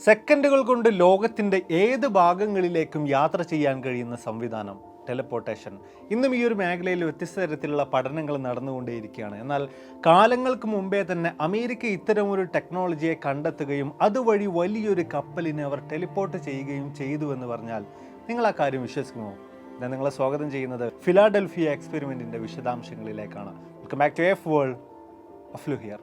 സെക്കൻഡുകൾ കൊണ്ട് ലോകത്തിൻ്റെ ഏത് ഭാഗങ്ങളിലേക്കും യാത്ര ചെയ്യാൻ കഴിയുന്ന സംവിധാനം ടെലിപ്പോർട്ടേഷൻ. ഇന്നും ഈ ഒരു മേഖലയിൽ വ്യത്യസ്ത തരത്തിലുള്ള പഠനങ്ങൾ നടന്നുകൊണ്ടേയിരിക്കുകയാണ്. എന്നാൽ കാലങ്ങൾക്ക് മുമ്പേ തന്നെ അമേരിക്ക ഇത്തരമൊരു ടെക്നോളജിയെ കണ്ടെത്തുകയും അതുവഴി വലിയൊരു കപ്പലിനെ അവർ ടെലിപ്പോർട്ട് ചെയ്യുകയും ചെയ്തു എന്ന് പറഞ്ഞാൽ നിങ്ങൾ ആ കാര്യം വിശ്വസിക്കുമോ? ഞാൻ നിങ്ങളെ സ്വാഗതം ചെയ്യുന്നത് ഫിലാഡൽഫിയ എക്സ്പെരിമെൻറ്റിൻ്റെ വിശദാംശങ്ങളിലേക്കാണ്. Welcome back to F world. അഫ്ലു ഹിയർ.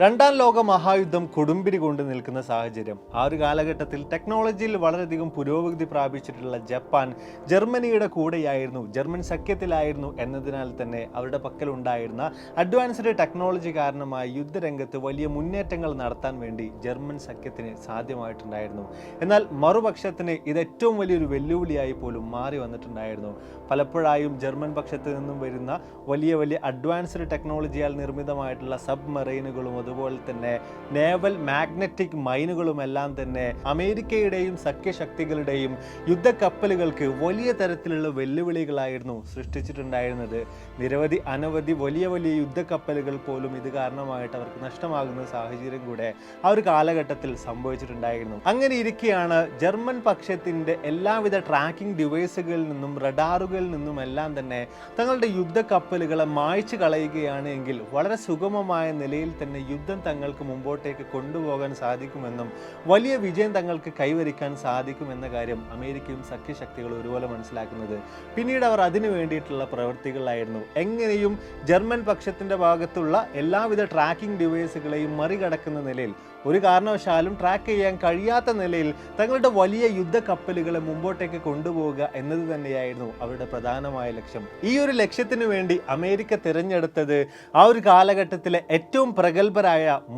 രണ്ടാം ലോക മഹായുദ്ധം കൊടുമ്പിരി കൊണ്ട് നിൽക്കുന്ന സാഹചര്യം. ആ ഒരു കാലഘട്ടത്തിൽ ടെക്നോളജിയിൽ വളരെയധികം പുരോഗതി പ്രാപിച്ചിട്ടുള്ള ജപ്പാൻ ജർമ്മനിയുടെ കൂടെയായിരുന്നു, ജർമ്മൻ സഖ്യത്തിലായിരുന്നു എന്നതിനാൽ തന്നെ അവരുടെ പക്കലുണ്ടായിരുന്ന അഡ്വാൻസ്ഡ് ടെക്നോളജി കാരണമായി യുദ്ധരംഗത്ത് വലിയ മുന്നേറ്റങ്ങൾ നടത്താൻ വേണ്ടി ജർമ്മൻ സഖ്യത്തിന് സാധ്യമായിട്ടുണ്ടായിരുന്നു. എന്നാൽ മറുപക്ഷത്തിന് ഇത് ഏറ്റവും വലിയൊരു വെല്ലുവിളിയായി പോലും മാറി വന്നിട്ടുണ്ടായിരുന്നു. പലപ്പോഴായും ജർമ്മൻ പക്ഷത്ത് നിന്നും വരുന്ന വലിയ വലിയ അഡ്വാൻസ്ഡ് ടെക്നോളജിയാൽ നിർമ്മിതമായിട്ടുള്ള സബ്മറൈനുകളും അതുപോലെ തന്നെ നേവൽ മാഗ്നറ്റിക് മൈനുകളുമെല്ലാം തന്നെ അമേരിക്കയുടെയും സഖ്യശക്തികളുടെയും യുദ്ധക്കപ്പലുകൾക്ക് വലിയ തരത്തിലുള്ള വെല്ലുവിളികളായിരുന്നു സൃഷ്ടിച്ചിട്ടുണ്ടായിരുന്നത്. അനവധി വലിയ വലിയ യുദ്ധക്കപ്പലുകൾ പോലും ഇത് കാരണമായിട്ട് അവർക്ക് നഷ്ടമാകുന്ന സാഹചര്യം കൂടെ ആ ഒരു കാലഘട്ടത്തിൽ സംഭവിച്ചിട്ടുണ്ടായിരുന്നു. അങ്ങനെ ഇരിക്കെയാണ് ജർമ്മൻ പക്ഷത്തിന്റെ എല്ലാവിധ ട്രാക്കിംഗ് ഡിവൈസുകളിൽ നിന്നും റഡാറുകളിൽ നിന്നും എല്ലാം തന്നെ തങ്ങളുടെ യുദ്ധക്കപ്പലുകളെ മായ്ച്ചു കളയുകയാണ് എങ്കിൽ വളരെ സുഗമമായ നിലയിൽ തന്നെ യുദ്ധം തങ്ങൾക്ക് മുമ്പോട്ടേക്ക് കൊണ്ടുപോകാൻ സാധിക്കുമെന്നും വലിയ വിജയം തങ്ങൾക്ക് കൈവരിക്കാൻ സാധിക്കുമെന്ന കാര്യം അമേരിക്കയും സഖ്യശക്തികളും ഒരുപോലെ മനസ്സിലാക്കുന്നത്. പിന്നീട് അവർ അതിനു വേണ്ടിയിട്ടുള്ള പ്രവൃത്തികളായിരുന്നു. എങ്ങനെയും ജർമ്മൻ പക്ഷത്തിന്റെ ഭാഗത്തുള്ള എല്ലാവിധ ട്രാക്കിംഗ് ഡിവൈസുകളെയും മറികടക്കുന്ന നിലയിൽ, ഒരു കാരണവശാലും ട്രാക്ക് ചെയ്യാൻ കഴിയാത്ത നിലയിൽ തങ്ങളുടെ വലിയ യുദ്ധക്കപ്പലുകളെ മുമ്പോട്ടേക്ക് കൊണ്ടുപോവുക എന്നത് തന്നെയായിരുന്നു അവരുടെ പ്രധാനമായ ലക്ഷ്യം. ഈ ഒരു ലക്ഷ്യത്തിനു വേണ്ടി അമേരിക്ക തിരഞ്ഞെടുത്തത് ആ ഒരു കാലഘട്ടത്തിലെ ഏറ്റവും പ്രഗത്ഭരായ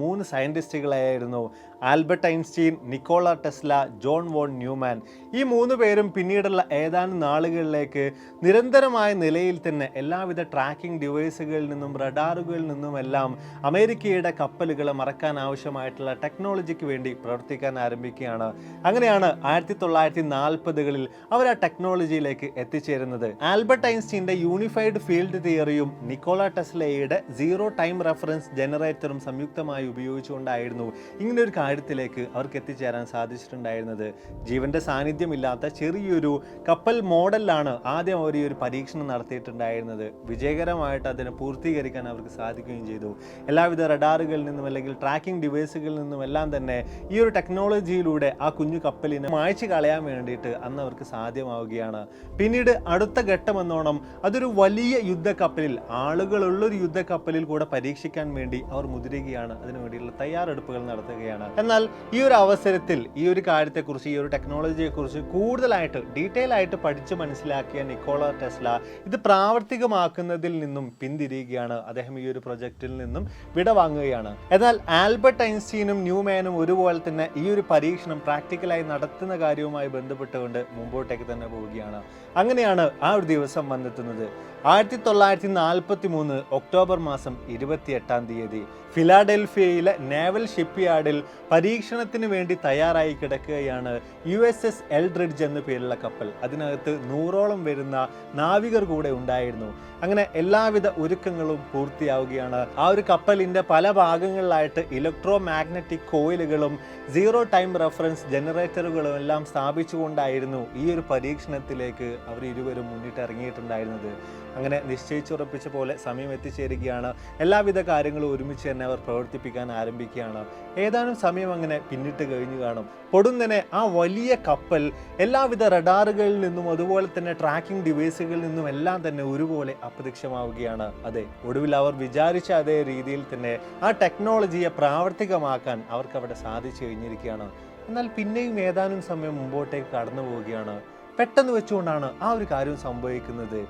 3 സയന്റിസ്റ്റുകളായിരുന്നു: Albert Einstein, Nikola Tesla, John von Neumann. ഈ 3 പേരും പിന്നീടുള്ള ഏതാനും നാളുകളിലേക്ക് നിരന്തരമായ നിലയിൽ തന്നെ എല്ലാവിധ ട്രാക്കിംഗ് ഡിവൈസുകളിൽ നിന്നും റഡാറുകളിൽ നിന്നുമെല്ലാം അമേരിക്കയുടെ കപ്പലുകളെ മറക്കാൻ ആവശ്യമായിട്ടുള്ള ടെക്നോളജിക്ക് വേണ്ടി പ്രവർത്തിക്കാൻ ആരംഭിക്കുകയാണ്. അങ്ങനെയാണ് 1940കളിൽ അവർ ആ ടെക്നോളജിയിലേക്ക് എത്തിച്ചേരുന്നത്. ആൽബർട്ട് ഐൻസ്റ്റീൻ്റെ യൂണിഫൈഡ് ഫീൽഡ് തിയറിയും നിക്കോള ടെസ്ലയുടെ സീറോ ടൈം റെഫറൻസ് ജനറേറ്ററും സംയുക്തമായി ഉപയോഗിച്ചുകൊണ്ടായിരുന്നു ഇങ്ങനൊരു കാര്യത്തിലേക്ക് അവർക്ക് എത്തിച്ചേരാൻ സാധിച്ചിട്ടുണ്ടായിരുന്നത്. ജീവന്റെ സാന്നിധ്യമില്ലാത്ത ചെറിയൊരു കപ്പൽ മോഡലിലാണ് ആദ്യം അവർ ഈ ഒരു പരീക്ഷണം നടത്തിയിട്ടുണ്ടായിരുന്നത്. വിജയകരമായിട്ട് അതിനെ പൂർത്തീകരിക്കാൻ അവർക്ക് സാധിക്കുകയും ചെയ്തു. എല്ലാവിധ റഡാറുകളിൽ നിന്നും അല്ലെങ്കിൽ ട്രാക്കിംഗ് ഡിവൈസുകളിൽ നിന്നും എല്ലാം തന്നെ ഈ ഒരു ടെക്നോളജിയിലൂടെ ആ കുഞ്ഞു കപ്പലിനെ മായ്ച്ചു കളയാൻ വേണ്ടിയിട്ട് അന്ന് അവർക്ക് സാധ്യമാവുകയാണ്. പിന്നീട് അടുത്ത ഘട്ടമെന്നോണം അതൊരു വലിയ യുദ്ധക്കപ്പലിൽ, ആളുകളുള്ളൊരു യുദ്ധക്കപ്പലിൽ കൂടെ പരീക്ഷിക്കാൻ വേണ്ടി അവർ മുതിരുകയാണ്. അതിനുവേണ്ടിയുള്ള തയ്യാറെടുപ്പുകൾ നടത്തുകയാണ്. എന്നാൽ ഈ ഒരു അവസരത്തിൽ ഈ ഒരു കാര്യത്തെക്കുറിച്ച്, ഈ ഒരു ടെക്നോളജിയെക്കുറിച്ച് കൂടുതലായിട്ട് ഡീറ്റെയിൽ ആയിട്ട് പഠിച്ച് മനസ്സിലാക്കിയ നിക്കോള ടെസ്ല ഇത് പ്രാവർത്തികമാക്കുന്നതിൽ നിന്നും പിന്തിരിയുകയാണ്. അദ്ദേഹം ഈ ഒരു പ്രൊജക്റ്റിൽ നിന്നും വിടവാങ്ങുകയാണ്. എന്നാൽ ആൽബർട്ട് ഐൻസ്റ്റീനും ന്യൂമാനും ഒരുപോലെ തന്നെ ഈ ഒരു പരീക്ഷണം പ്രാക്ടിക്കലായി നടത്തുന്ന കാര്യവുമായി ബന്ധപ്പെട്ടുകൊണ്ട് മുമ്പോട്ടേക്ക് തന്നെ പോവുകയാണ്. അങ്ങനെയാണ് ആ ഒരു ദിവസം വന്നെത്തുന്നത്. 1943 ഒക്ടോബർ മാസം 28-ാം തീയതി ഫിലാഡൽഫിയയിലെ നേവൽ ഷിപ്പ്യാർഡിൽ പരീക്ഷണത്തിന് വേണ്ടി തയ്യാറായി കിടക്കുകയാണ് USS എൽഡ്രിഡ്ജ് എന്ന പേരുള്ള കപ്പൽ. അതിനകത്ത് 100ഓളം വരുന്ന നാവികർ കൂടെ ഉണ്ടായിരുന്നു. അങ്ങനെ എല്ലാവിധ ഒരുക്കങ്ങളും പൂർത്തിയാവുകയാണ്. ആ ഒരു കപ്പലിൻ്റെ പല ഭാഗങ്ങളിലായിട്ട് ഇലക്ട്രോ മാഗ്നറ്റിക് കോയിലുകളും സീറോ ടൈം റെഫറൻസ് ജനറേറ്ററുകളും എല്ലാം സ്ഥാപിച്ചുകൊണ്ടായിരുന്നു ഈ ഒരു പരീക്ഷണത്തിലേക്ക് അവർ ഇരുവരും മുന്നിട്ടിറങ്ങിയിട്ടുണ്ടായിരുന്നത്. അങ്ങനെ നിശ്ചയിച്ചുറപ്പിച്ച പോലെ സമയം എത്തിച്ചേരുകയാണ്. എല്ലാവിധ കാര്യങ്ങളും ഒരുമിച്ച് തന്നെ അവർ പ്രവർത്തിപ്പിക്കാൻ ആരംഭിക്കുകയാണ്. ഏതാനും സമയം അങ്ങനെ പിന്നിട്ട് കഴിഞ്ഞു കാണും. പൊടുന്നനെ ആ വലിയ കപ്പൽ എല്ലാവിധ റഡാറുകളിൽ നിന്നും അതുപോലെ തന്നെ ട്രാക്കിംഗ് ഡിവൈസുകളിൽ നിന്നും എല്ലാം തന്നെ ഒരുപോലെ അപ്രത്യക്ഷമാവുകയാണ്. അതെ, ഒടുവിൽ അവർ വിചാരിച്ച അതേ രീതിയിൽ തന്നെ ആ ടെക്നോളജിയെ പ്രാവർത്തികമാക്കാൻ അവർക്ക് അവിടെ സാധിച്ചു കഴിഞ്ഞിരിക്കുകയാണ്. എന്നാൽ പിന്നെയും ഏതാനും സമയം മുമ്പോട്ടേക്ക് കടന്നു പോവുകയാണ്. പെട്ടെന്ന് വെച്ചുകൊണ്ടാണ് ആ ഒരു കാര്യം സംഭവിക്കുന്നത്.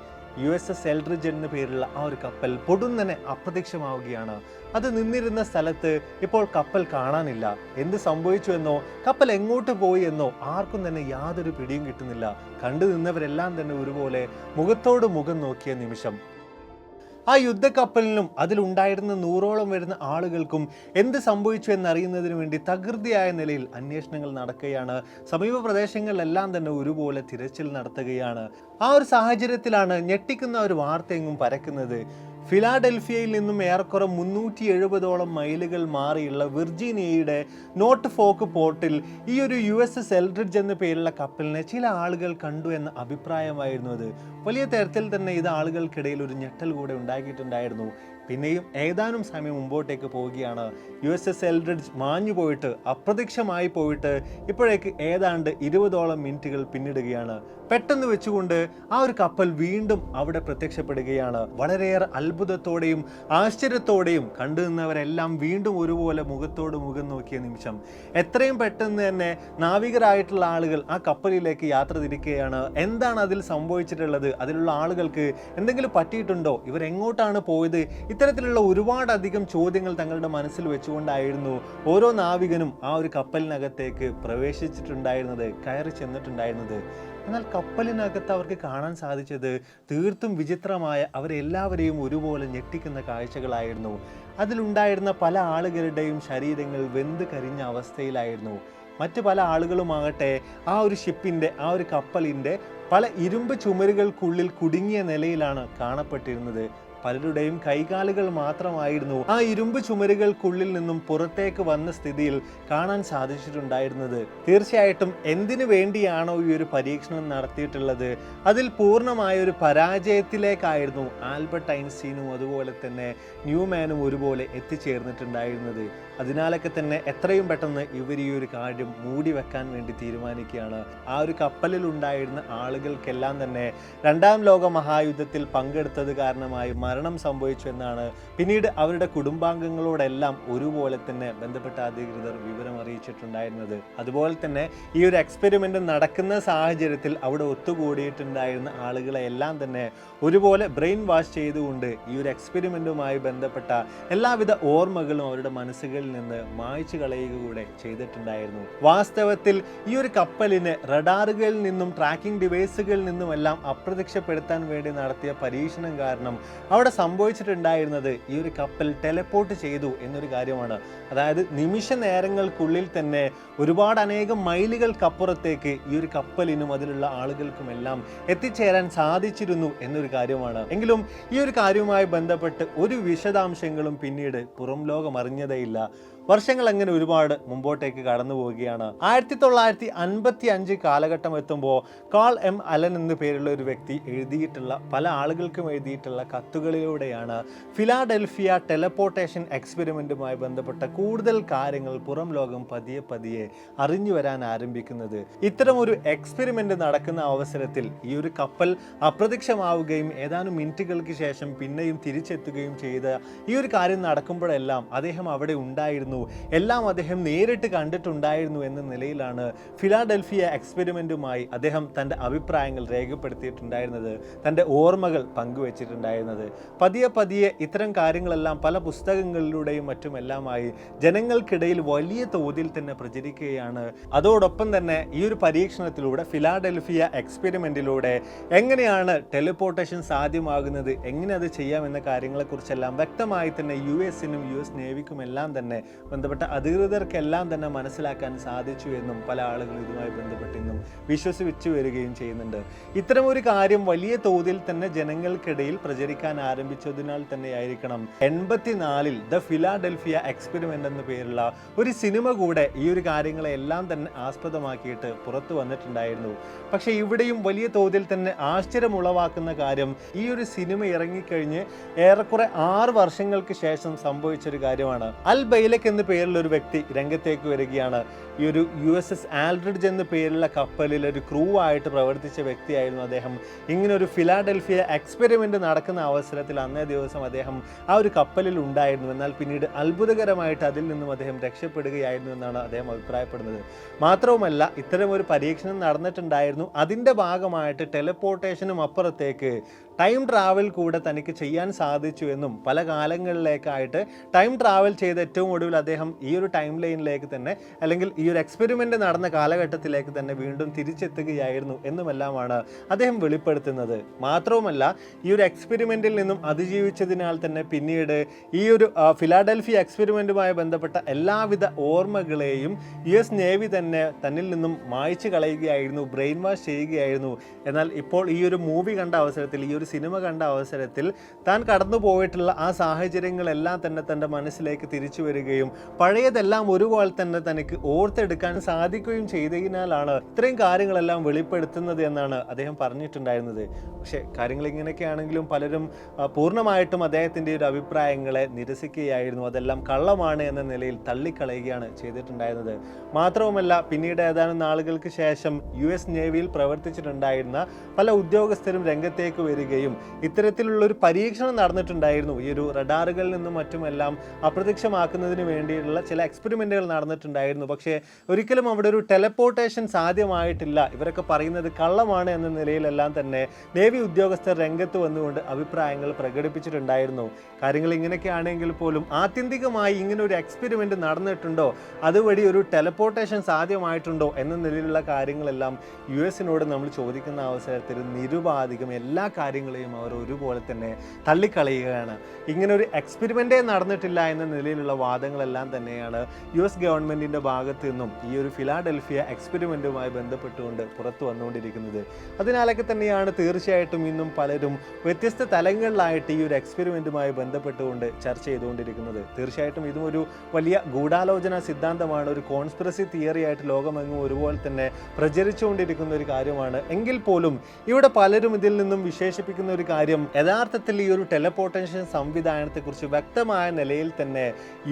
USS എൽഡ്രിഡ്ജ് എന്ന പേരുള്ള ആ ഒരു കപ്പൽ പൊടുന്നനെ അപ്രത്യക്ഷമാവുകയാണ്. അത് നിന്നിരുന്ന സ്ഥലത്ത് ഇപ്പോൾ കപ്പൽ കാണാനില്ല. എന്ത് സംഭവിച്ചു എന്നോ കപ്പൽ എങ്ങോട്ട് പോയി എന്നോ ആർക്കും തന്നെ യാതൊരു പിടിയും കിട്ടുന്നില്ല. കണ്ടു നിന്നവരെല്ലാം തന്നെ ഒരുപോലെ മുഖത്തോട് മുഖം നോക്കിയ നിമിഷം ആ യുദ്ധക്കപ്പലിനും അതിലുണ്ടായിരുന്ന 100ഓളം വരുന്ന ആളുകൾക്കും എന്ത് സംഭവിച്ചു എന്നറിയുന്നതിന് വേണ്ടി തകൃതിയായ നിലയിൽ അന്വേഷണങ്ങൾ നടക്കുകയാണ്. സമീപ പ്രദേശങ്ങളിലെല്ലാം തന്നെ ഒരുപോലെ തിരച്ചിൽ നടത്തുകയാണ്. ആ ഒരു സാഹചര്യത്തിലാണ് ഞെട്ടിക്കുന്ന ഒരു വാർത്തയെങ്ങും പരക്കുന്നത്. ഫിലാഡൽഫിയയിൽ നിന്നും ഏറെക്കുറെ 370ഓളം മൈലുകൾ മാറിയുള്ള വിർജീനിയയുടെ നോർത്ത് ഫോക്ക് പോർട്ടിൽ ഈ ഒരു USS എൽഡ്രിഡ്ജ് എന്ന പേരുള്ള കപ്പലിനെ ചില ആളുകൾ കണ്ടു എന്ന അഭിപ്രായമായിരുന്നു അത്. വലിയ തരത്തിൽ തന്നെ ഇത് ആളുകൾക്കിടയിൽ ഒരു ഞെട്ടൽ കൂടെ ഉണ്ടാക്കിയിട്ടുണ്ടായിരുന്നു. പിന്നെയും ഏതാനും സമയം മുമ്പോട്ടേക്ക് പോവുകയാണ്. USS എൽഡ്രിഡ്ജ് മാഞ്ഞു പോയിട്ട് അപ്രത്യക്ഷമായി പോയിട്ട് ഇപ്പോഴേക്ക് ഏതാണ്ട് 20ഓളം മിനിറ്റുകൾ പിന്നിടുകയാണ്. പെട്ടെന്ന് വെച്ചുകൊണ്ട് ആ ഒരു കപ്പൽ വീണ്ടും അവിടെ പ്രത്യക്ഷപ്പെടുകയാണ്. വളരെയേറെ അത്ഭുതത്തോടെയും ആശ്ചര്യത്തോടെയും കണ്ടു നിന്നവരെല്ലാം വീണ്ടും ഒരുപോലെ മുഖത്തോട് മുഖം നോക്കിയ നിമിഷം എത്രയും പെട്ടെന്ന് തന്നെ നാവികരായിട്ടുള്ള ആളുകൾ ആ കപ്പലിലേക്ക് യാത്ര തിരിക്കുകയാണ്. എന്താണ് അതിൽ സംഭവിച്ചിട്ടുള്ളത്, അതിലുള്ള ആളുകൾക്ക് എന്തെങ്കിലും പറ്റിയിട്ടുണ്ടോ, ഇവരെങ്ങോട്ടാണ് പോയത്, ഇത്തരത്തിലുള്ള ഒരുപാടധികം ചോദ്യങ്ങൾ തങ്ങളുടെ മനസ്സിൽ വെച്ചുകൊണ്ടായിരുന്നു ഓരോ നാവികനും ആ ഒരു കപ്പലിനകത്തേക്ക് പ്രവേശിച്ചിട്ടുണ്ടായിരുന്നത്, കയറി ചെന്നിട്ടുണ്ടായിരുന്നത്. എന്നാൽ കപ്പലിനകത്ത് അവർക്ക് കാണാൻ സാധിച്ചത് തീർത്തും വിചിത്രമായ അവരെല്ലാവരെയും ഒരുപോലെ ഞെട്ടിക്കുന്ന കാഴ്ചകളായിരുന്നു. അതിലുണ്ടായിരുന്ന പല ആളുകളുടെയും ശരീരങ്ങൾ വെന്ത് കരിഞ്ഞ അവസ്ഥയിലായിരുന്നു. മറ്റു പല ആളുകളുമാകട്ടെ ആ ഒരു ഷിപ്പിൻ്റെ, ആ ഒരു കപ്പലിൻ്റെ പല ഇരുമ്പ് ചുമരുകൾക്കുള്ളിൽ കുടുങ്ങിയ നിലയിലാണ് കാണപ്പെട്ടിരുന്നത്. പലരുടെയും കൈകാലുകൾ മാത്രമായിരുന്നു ആ ഇരുമ്പ് ചുമരുകൾക്കുള്ളിൽ നിന്നും പുറത്തേക്ക് വന്ന സ്ഥിതിയിൽ കാണാൻ സാധിച്ചിട്ടുണ്ടായിരുന്നത്. തീർച്ചയായിട്ടും എന്തിനു വേണ്ടിയാണോ ഈ ഒരു പരീക്ഷണം നടത്തിയിട്ടുള്ളത്, അതിൽ പൂർണ്ണമായ ഒരു പരാജയത്തിലേക്കായിരുന്നു ആൽബർട്ട് ഐൻസ്റ്റീനും അതുപോലെ തന്നെ ന്യൂമാനും ഒരുപോലെ എത്തിച്ചേർന്നിട്ടുണ്ടായിരുന്നത്. അതിനാലൊക്കെ തന്നെ എത്രയും പെട്ടെന്ന് ഇവർ ഈ ഒരു കാര്യം മൂടി വെക്കാൻ വേണ്ടി തീരുമാനിക്കുകയാണ്. ആ ഒരു കപ്പലിൽ ഉണ്ടായിരുന്ന ആളുകൾക്കെല്ലാം തന്നെ 2ാം ലോക മഹായുദ്ധത്തിൽ പങ്കെടുത്തത് കാരണമായി മരണം സംഭവിച്ചു എന്നാണ് പിന്നീട് അവരുടെ കുടുംബാംഗങ്ങളോടെല്ലാം ഒരുപോലെ തന്നെ ബന്ധപ്പെട്ട അധികൃതർ വിവരം അറിയിച്ചിട്ടുണ്ടായിരുന്നത്. അതുപോലെ തന്നെ ഈ ഒരു എക്സ്പെരിമെന്റ് നടക്കുന്ന സാഹചര്യത്തിൽ അവിടെ ഒത്തുകൂടിയിട്ടുണ്ടായിരുന്ന ആളുകളെ എല്ലാം തന്നെ ഒരുപോലെ ബ്രെയിൻ വാഷ് ചെയ്തുകൊണ്ട് ഈ ഒരു എക്സ്പെരിമെന്റുമായി ബന്ധപ്പെട്ട എല്ലാവിധ ഓർമ്മകളും അവരുടെ മനസ്സുകളിൽ നിന്ന് മായ്ച്ചു കളയുക കൂടെ ചെയ്തിട്ടുണ്ടായിരുന്നു. വാസ്തവത്തിൽ ഈ ഒരു കപ്പലിന് റഡാറുകളിൽ നിന്നും ട്രാക്കിംഗ് ഡിവൈസുകളിൽ നിന്നുമെല്ലാം അപ്രത്യക്ഷപ്പെടുത്താൻ വേണ്ടി നടത്തിയ പരീക്ഷണം കാരണം അവിടെ സംഭവിച്ചിട്ടുണ്ടായിരുന്നത് ഈ ഒരു കപ്പൽ ടെലപ്പോർട്ട് ചെയ്തു എന്നൊരു കാര്യമാണ്. അതായത് നിമിഷ നേരങ്ങൾക്കുള്ളിൽ തന്നെ അനേകം മൈലുകൾക്കപ്പുറത്തേക്ക് ഈ ഒരു കപ്പലിനും അതിലുള്ള ആളുകൾക്കുമെല്ലാം എത്തിച്ചേരാൻ സാധിച്ചിരുന്നു എന്നൊരു കാര്യമാണ്. എങ്കിലും ഈ ഒരു കാര്യവുമായി ബന്ധപ്പെട്ട് ഒരു വിശദാംശങ്ങളും പിന്നീട് പുറം ലോകം അറിഞ്ഞതേയില്ല. വർഷങ്ങൾ അങ്ങനെ ഒരുപാട് മുമ്പോട്ടേക്ക് കടന്നു പോവുകയാണ്. 1955 കാലഘട്ടം എത്തുമ്പോൾ കാൾ എം അലൻ എന്ന പേരുള്ള ഒരു വ്യക്തി എഴുതിയിട്ടുള്ള, പല ആളുകൾക്കും എഴുതിയിട്ടുള്ള കത്തുകളിലൂടെയാണ് ഫിലാഡൽഫിയ ടെലപ്പോർട്ടേഷൻ എക്സ്പെരിമെന്റുമായി ബന്ധപ്പെട്ട കൂടുതൽ കാര്യങ്ങൾ പുറം ലോകം പതിയെ പതിയെ അറിഞ്ഞു വരാൻ ആരംഭിക്കുന്നത്. ഇത്തരം ഒരു എക്സ്പെരിമെന്റ് നടക്കുന്ന അവസരത്തിൽ ഈ ഒരു കപ്പൽ അപ്രത്യക്ഷമാവുകയും ഏതാനും മിനിറ്റുകൾക്ക് ശേഷം പിന്നെയും തിരിച്ചെത്തുകയും ചെയ്ത ഈ ഒരു കാര്യം നടക്കുമ്പോഴെല്ലാം അദ്ദേഹം അവിടെ ഉണ്ടായിരുന്നു, എല്ലാം അദ്ദേഹം നേരിട്ട് കണ്ടിട്ടുണ്ടായിരുന്നു എന്ന നിലയിലാണ് ഫിലാഡൽഫിയ എക്സ്പെരിമെന്റുമായി അദ്ദേഹം തൻ്റെ അഭിപ്രായങ്ങൾ രേഖപ്പെടുത്തിയിട്ടുണ്ടായിരുന്നത്, തൻ്റെ ഓർമ്മകൾ പങ്കുവച്ചിട്ടുണ്ടായിരുന്നത്. പതിയെ പതിയെ ഇത്തരം കാര്യങ്ങളെല്ലാം പല പുസ്തകങ്ങളിലൂടെയും മറ്റുമെല്ലാമായി ജനങ്ങൾക്കിടയിൽ വലിയ തോതിൽ തന്നെ പ്രചരിക്കുകയാണ്. അതോടൊപ്പം തന്നെ ഈ ഒരു പരീക്ഷണത്തിലൂടെ, ഫിലാഡൽഫിയ എക്സ്പെരിമെന്റിലൂടെ എങ്ങനെയാണ് ടെലിപ്പോർട്ടേഷൻ സാധ്യമാകുന്നത്, എങ്ങനെ അത് ചെയ്യാമെന്ന കാര്യങ്ങളെക്കുറിച്ചെല്ലാം വ്യക്തമായി തന്നെ US-നും US നേവിക്കും എല്ലാം തന്നെ ബന്ധപ്പെട്ട അധികൃതർക്കെല്ലാം തന്നെ മനസ്സിലാക്കാൻ സാധിച്ചു എന്നും പല ആളുകളും ഇതുമായി ബന്ധപ്പെട്ട് ഇന്നും വിശ്വസിച്ചു വരികയും ചെയ്യുന്നുണ്ട്. ഇത്തരം ഒരു കാര്യം വലിയ തോതിൽ തന്നെ ജനങ്ങൾക്കിടയിൽ പ്രചരിക്കാൻ ആരംഭിച്ചതിനാൽ തന്നെയായിരിക്കണം 84-ൽ ദ ഫിലാഡൽഫിയ എക്സ്പെരിമെന്റ് എന്ന പേരുള്ള ഒരു സിനിമ കൂടെ ഈ ഒരു കാര്യങ്ങളെല്ലാം തന്നെ ആസ്പദമാക്കിയിട്ട് പുറത്തു വന്നിട്ടുണ്ടായിരുന്നു. പക്ഷേ ഇവിടെയും വലിയ തോതിൽ തന്നെ ആശ്ചര്യമുളവാക്കുന്ന കാര്യം, ഈ ഒരു സിനിമ ഇറങ്ങിക്കഴിഞ്ഞ് ഏറെക്കുറെ 6 വർഷങ്ങൾക്ക് ശേഷം സംഭവിച്ചൊരു കാര്യമാണ്. അൽ ബൈലക് എന്ന പേരുള്ള ഒരു വ്യക്തി രംഗത്തേക്ക് വരികയാണ്. ഈ ഒരു USS ആൽഡ്രിഡ്ജ് എന്ന പേരുള്ള കപ്പലിൽ ഒരു ക്രൂ ആയിട്ട് പ്രവർത്തിച്ച വ്യക്തിയായിരുന്നു അദ്ദേഹം. ഇങ്ങനെ ഒരു ഫിലാഡൽഫിയ എക്സ്പെരിമെന്റ് നടക്കുന്ന അവസരത്തിൽ അന്നേ ദിവസം അദ്ദേഹം ആ ഒരു കപ്പലിൽ ഉണ്ടായിരുന്നു. എന്നാൽ പിന്നീട് അത്ഭുതകരമായിട്ട് അതിൽ നിന്നും അദ്ദേഹം രക്ഷപ്പെടുകയായിരുന്നു എന്നാണ് അദ്ദേഹം അഭിപ്രായപ്പെടുന്നത്. മാത്രവുമല്ല, ഇത്തരം ഒരു പരീക്ഷണം നടന്നിട്ടുണ്ടായിരുന്നു. അതിൻ്റെ ഭാഗമായിട്ട് ടെലിപ്പോർട്ടേഷനും അപ്പുറത്തേക്ക് ടൈം ട്രാവൽ കൂടെ തനിക്ക് ചെയ്യാൻ സാധിച്ചു എന്നും പല കാലങ്ങളിലേക്കായിട്ട് ടൈം ട്രാവൽ ചെയ്ത് ഏറ്റവും ഒടുവിൽ അദ്ദേഹം ഈ ഒരു ടൈം ലൈനിലേക്ക് തന്നെ അല്ലെങ്കിൽ ഈ ഒരു എക്സ്പെരിമെൻ്റ് നടന്ന കാലഘട്ടത്തിലേക്ക് തന്നെ വീണ്ടും തിരിച്ചെത്തുകയായിരുന്നു എന്നുമെല്ലാമാണ് അദ്ദേഹം വെളിപ്പെടുത്തുന്നത്. മാത്രവുമല്ല ഈ ഒരു എക്സ്പെരിമെൻറ്റിൽ നിന്നും അതിജീവിച്ചതിനാൽ തന്നെ പിന്നീട് ഈ ഒരു ഫിലാഡൽഫിയ എക്സ്പെരിമെൻറ്റുമായി ബന്ധപ്പെട്ട എല്ലാവിധ ഓർമ്മകളെയും US നേവി തന്നെ തന്നിൽ നിന്നും മായ്ച്ചു കളയുകയായിരുന്നു, ബ്രെയിൻ വാഷ് ചെയ്യുകയായിരുന്നു. എന്നാൽ ഇപ്പോൾ ഈ ഒരു മൂവി കണ്ട അവസരത്തിൽ, ഈ ഒരു സിനിമ കണ്ട അവസരത്തിൽ താൻ കടന്നു പോയിട്ടുള്ള ആ സാഹചര്യങ്ങളെല്ലാം തന്നെ തൻ്റെ മനസ്സിലേക്ക് തിരിച്ചു വരികയും പഴയതെല്ലാം ഒരുപോലെ തന്നെ തനിക്ക് ഓർത്തെടുക്കാൻ സാധിക്കുകയും ചെയ്തതിനാലാണ് ഇത്രയും കാര്യങ്ങളെല്ലാം വെളിപ്പെടുത്തുന്നത് എന്നാണ് അദ്ദേഹം പറഞ്ഞിട്ടുണ്ടായിരുന്നത്. പക്ഷേ കാര്യങ്ങൾ ഇങ്ങനെയൊക്കെയാണെങ്കിലും പലരും പൂർണ്ണമായിട്ടും അദ്ദേഹത്തിൻ്റെ ഒരു അഭിപ്രായങ്ങളെ നിരസിക്കുകയായിരുന്നു. അതെല്ലാം കള്ളമാണ് എന്ന നിലയിൽ തള്ളിക്കളയുകയാണ് ചെയ്തിട്ടുണ്ടായിരുന്നത്. മാത്രവുമല്ല പിന്നീട് ഏതാനും നാളുകൾക്ക് ശേഷം US നേവിയിൽ പ്രവർത്തിച്ചിട്ടുണ്ടായിരുന്ന പല ഉദ്യോഗസ്ഥരും രംഗത്തേക്ക് വരികയും ഇത്തരത്തിലുള്ളൊരു പരീക്ഷണം നടന്നിട്ടുണ്ടായിരുന്നു. ഈ ഒരു റഡാറുകളിൽ നിന്നും മറ്റുമെല്ലാം അപ്രത്യക്ഷമാക്കുന്നതിന് വേണ്ടിയിട്ടുള്ള ചില എക്സ്പെരിമെൻറ്റുകൾ നടന്നിട്ടുണ്ടായിരുന്നു. പക്ഷേ ഒരിക്കലും അവിടെ ഒരു ടെലപ്പോർട്ടേഷൻ സാധ്യമായിട്ടില്ല, ഇവരൊക്കെ പറയുന്നത് കള്ളമാണ് എന്ന നിലയിലെല്ലാം തന്നെ നേവി ഉദ്യോഗസ്ഥർ രംഗത്ത് വന്നുകൊണ്ട് അഭിപ്രായങ്ങൾ പ്രകടിപ്പിച്ചിട്ടുണ്ടായിരുന്നു. കാര്യങ്ങൾ ഇങ്ങനെയൊക്കെയാണെങ്കിൽ പോലും ആത്യന്തികമായി ഇങ്ങനെ ഒരു എക്സ്പെരിമെൻ്റ് നടന്നിട്ടുണ്ടോ, അതുവഴി ഒരു ടെലപ്പോർട്ടേഷൻ സാധ്യമായിട്ടുണ്ടോ എന്ന നിലയിലുള്ള കാര്യങ്ങളെല്ലാം US-നോട് നമ്മൾ ചോദിക്കുന്ന അവസരത്തിൽ നിരുപാധികം എല്ലാ കാര്യങ്ങളെയും അവർ ഒരുപോലെ തന്നെ തള്ളിക്കളയുകയാണ്. ഇങ്ങനെ ഒരു എക്സ്പെരിമെൻ്റേ നടന്നിട്ടില്ല എന്ന നിലയിലുള്ള വാദങ്ങളെല്ലാം തന്നെയാണ് US ഗവൺമെൻറ്റിൻ്റെ ഭാഗത്തു നിന്നും ഈ ഒരു ഫിലാഡൽഫിയ എക്സ്പെരിമെൻറ്റുമായി ബന്ധപ്പെട്ടുകൊണ്ട് പുറത്തു വന്നുകൊണ്ടിരിക്കുന്നത്. അതിനാലൊക്കെ തന്നെയാണ് തീർച്ചയായിട്ടും ഇന്നും പലരും വ്യത്യസ്ത തലങ്ങളിലായിട്ട് ഈ ഒരു എക്സ്പെരിമെൻറ്റുമായി ബന്ധപ്പെട്ടുകൊണ്ട് ചർച്ച ചെയ്തുകൊണ്ടിരിക്കുന്നത്. തീർച്ചയായിട്ടും ഇതും ഒരു വലിയ ഗൂഢാലോചന സിദ്ധാന്തമാണ്, ഒരു കോൺസ്പിറസി തിയറി ആയിട്ട് ലോകമെങ്ങും ഒരുപോലെ തന്നെ പ്രചരിച്ചുകൊണ്ടിരിക്കുന്ന ഒരു കാര്യമാണ്. എങ്കിൽ പോലും ഇവിടെ പലരും ഇതിൽ നിന്നും വിശേഷിപ്പിക്കുന്ന ഒരു കാര്യം, യഥാർത്ഥത്തിൽ ഈ ഒരു ടെലപ്പോർട്ടേഷൻ സംവിധാനത്തെക്കുറിച്ച് വ്യക്തമായ നിലയിൽ തന്നെ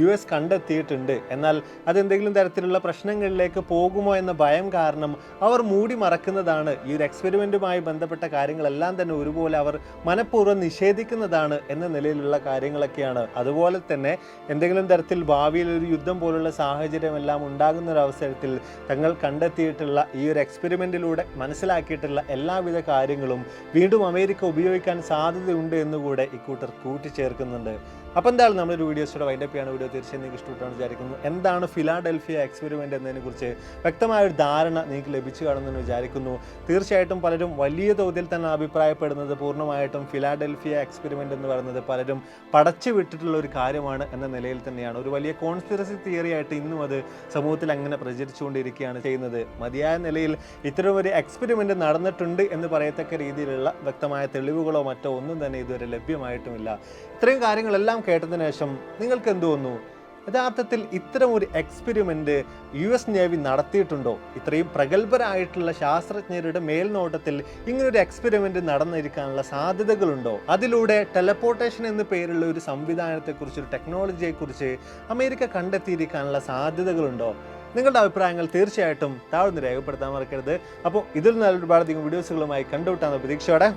US കണ്ടെത്തിയിട്ടുണ്ട്. എന്നാൽ അതെന്തെങ്കിലും തരത്തിലുള്ള പ്രശ്നങ്ങളിലേക്ക് പോകുമോ എന്ന ഭയം കാരണം അവർ മൂടി മറക്കുന്നതാണ്. ഈ ഒരു എക്സ്പെരിമെൻറ്റുമായി ബന്ധപ്പെട്ട കാര്യങ്ങളെല്ലാം തന്നെ ഒരുപോലെ അവർ മനഃപൂർവ്വം നിഷേധിക്കുന്നതാണ് എന്ന നിലയിലുള്ള കാര്യങ്ങളൊക്കെയാണ്. അതുപോലെ തന്നെ എന്തെങ്കിലും തരത്തിൽ ഭാവിയിൽ ഒരു യുദ്ധം പോലുള്ള സാഹചര്യമെല്ലാം ഉണ്ടാകുന്ന ഒരു അവസരത്തിൽ തങ്ങൾ കണ്ടെത്തിയിട്ടുള്ള ഈ ഒരു എക്സ്പെരിമെൻറ്റിലൂടെ മനസ്സിലാക്കിയിട്ടുള്ള എല്ലാവിധ കാര്യങ്ങളും വീണ്ടും അമേരിക്ക ഉപയോഗിക്കാൻ സാധ്യതയുണ്ട് എന്നുകൂടെ ഇക്കൂട്ടർ കൂട്ടിച്ചേർക്കുന്നുണ്ട്. അപ്പോൾ എന്താണ് നമ്മളൊരു വീഡിയോസോടെ വൈൻഡപ്പ് ചെയ്യാണ്. വീഡിയോ തീർച്ചയായും നിങ്ങൾക്ക് ഇഷ്ടപ്പെട്ടാണ് വിചാരിക്കുന്നു. എന്താണ് ഫിലാഡൽഫിയ എക്സ്പെരിമെൻ്റ് എന്നതിനെക്കുറിച്ച് വ്യക്തമായൊരു ധാരണ നിങ്ങൾക്ക് ലഭിച്ചു കാണുമെന്ന് വിചാരിക്കുന്നു. തീർച്ചയായിട്ടും പലരും വലിയ തോതിൽ തന്നെ അഭിപ്രായപ്പെടുന്നത് പൂർണ്ണമായിട്ടും ഫിലാഡൽഫിയ എക്സ്പെരിമെൻ്റ് എന്ന് പറയുന്നത് പലരും പടച്ചു വിട്ടിട്ടുള്ള ഒരു കാര്യമാണ് എന്ന നിലയിൽ തന്നെയാണ്. ഒരു വലിയ കോൺസ്പിറസി തിയറി ആയിട്ട് ഇന്നും അത് സമൂഹത്തിൽ അങ്ങനെ പ്രചരിച്ചുകൊണ്ടിരിക്കുകയാണ് ചെയ്യുന്നത്. മതിയായ നിലയിൽ ഇത്തരം ഒരു എക്സ്പെരിമെൻ്റ് നടന്നിട്ടുണ്ട് എന്ന് പറയത്തക്ക രീതിയിലുള്ള വ്യക്തമായ തെളിവുകളോ മറ്റോ ഒന്നും തന്നെ ഇതുവരെ ലഭ്യമായിട്ടുമില്ല. ഇത്രയും കാര്യങ്ങളെല്ലാം കേട്ടതിന് ശേഷം നിങ്ങൾക്ക് എന്ത് തോന്നുന്നു? യഥാർത്ഥത്തിൽ ഇത്തരം ഒരു എക്സ്പെരിമെൻ്റ് US നേവി നടത്തിയിട്ടുണ്ടോ? ഇത്രയും പ്രഗത്ഭരായിട്ടുള്ള ശാസ്ത്രജ്ഞരുടെ മേൽനോട്ടത്തിൽ ഇങ്ങനൊരു എക്സ്പെരിമെൻ്റ് നടന്നിരിക്കാനുള്ള സാധ്യതകളുണ്ടോ? അതിലൂടെ ടെലപ്പോർട്ടേഷൻ എന്ന പേരുള്ള ഒരു സംവിധാനത്തെക്കുറിച്ച്, ഒരു ടെക്നോളജിയെക്കുറിച്ച് അമേരിക്ക കണ്ടെത്തിയിരിക്കാനുള്ള സാധ്യതകളുണ്ടോ? നിങ്ങളുടെ അഭിപ്രായങ്ങൾ തീർച്ചയായിട്ടും താഴ്ന്ന് രേഖപ്പെടുത്താൻ മറക്കരുത്. അപ്പോൾ ഇതിൽ നിന്ന് ഒരുപാടധികം വീഡിയോസുകളുമായി കണ്ടുവിട്ടാണ് പ്രതീക്ഷയോടെ.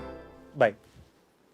ബൈ.